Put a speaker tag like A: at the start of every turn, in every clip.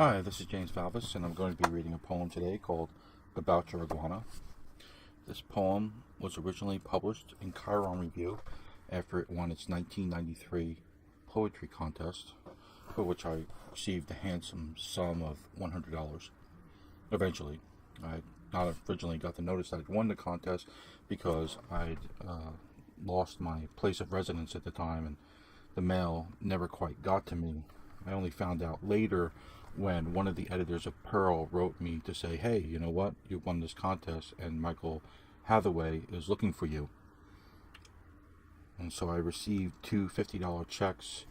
A: Hi, this is James Valvis, and I'm going to be reading a poem today called About Your Iguana. This poem was originally published in Chiron Review after it won its 1993 poetry contest, for which I received a handsome sum of $100. Eventually, I not originally got the notice that I'd won the contest because I'd lost my place of residence at the time, and the mail never quite got to me. I only found out later when one of the editors of Pearl wrote me to say, hey, you know what, you won this contest and Michael Hathaway is looking for you. And so I received two $50 checks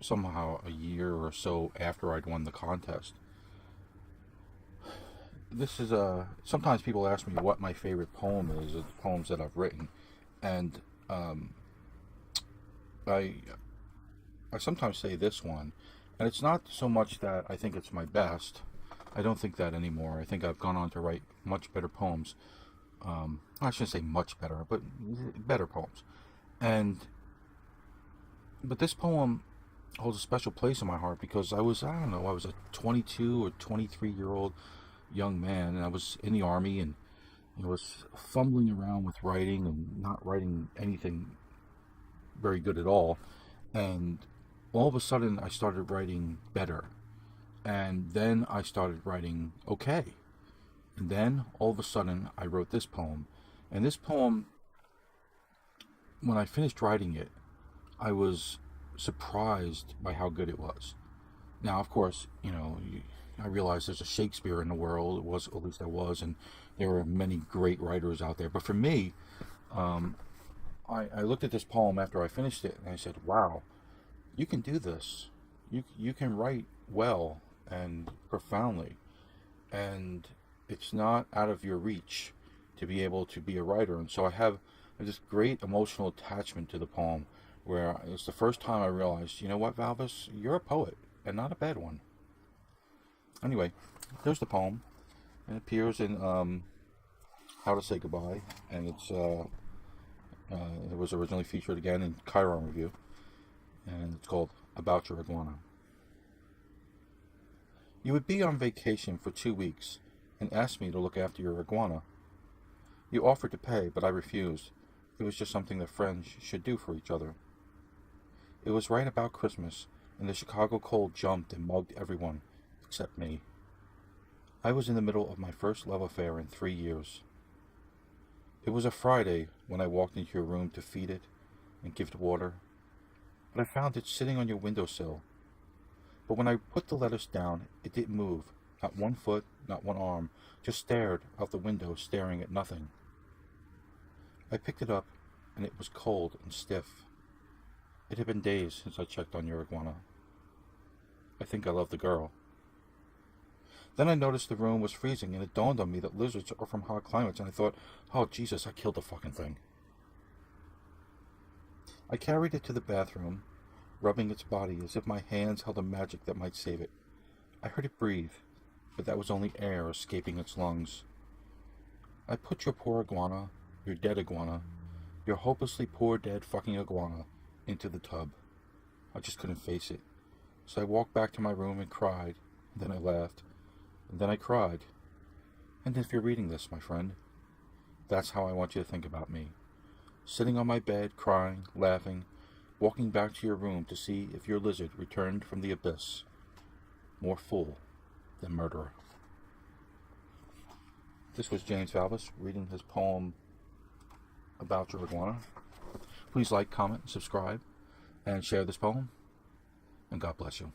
A: somehow a year or so after I'd won the contest. This is sometimes people ask me what my favorite poem is, the poems that I've written, and I sometimes say this one, and it's not so much that I think it's my best. I don't think that anymore. I think I've gone on to write much better poems. I shouldn't say much better, but better poems. But this poem holds a special place in my heart because I was a 22 or 23-year-old young man, and I was in the Army, and I was fumbling around with writing and not writing anything very good at all. And all of a sudden I started writing better, and then I started writing okay, and then all of a sudden I wrote this poem. And this poem, when I finished writing it, I was surprised by how good it was. Now, of course, I realize there's a Shakespeare in the world. It was, at least there was, and there were many great writers out there, but for me, I looked at this poem after I finished it and I said, wow, you can do this. You can write well and profoundly, and it's not out of your reach to be able to be a writer. And so I have this great emotional attachment to the poem, where it's the first time I realized, you know what, Valvis, you're a poet, and not a bad one. Anyway, there's the poem. It appears in How to Say Goodbye, and it was originally featured again in Chiron Review, and it's called About Your Iguana. You would be on vacation for 2 weeks and asked me to look after your iguana. You offered to pay, but I refused. It was just something that friends should do for each other. It was right about Christmas, and the Chicago cold jumped and mugged everyone, except me. I was in the middle of my first love affair in 3 years. It was a Friday when I walked into your room to feed it and give it water, but I found it sitting on your windowsill. But when I put the lettuce down, it didn't move, not one foot, not one arm, just stared out the window, staring at nothing. I picked it up, and it was cold and stiff. It had been days since I checked on your iguana. I think I love the girl. Then I noticed the room was freezing, and it dawned on me that lizards are from hot climates, and I thought, oh Jesus, I killed the fucking thing. I carried it to the bathroom, rubbing its body as if my hands held a magic that might save it. I heard it breathe, but that was only air escaping its lungs. I put your poor iguana, your dead iguana, your hopelessly poor dead fucking iguana, into the tub. I just couldn't face it. So I walked back to my room and cried, and then I laughed, and then I cried. And if you're reading this, my friend, that's how I want you to think about me. Sitting on my bed, crying, laughing, walking back to your room to see if your lizard returned from the abyss, more fool than murderer. This was James Valvis reading his poem About Your Iguana. Please like, comment, subscribe, and share this poem, and God bless you.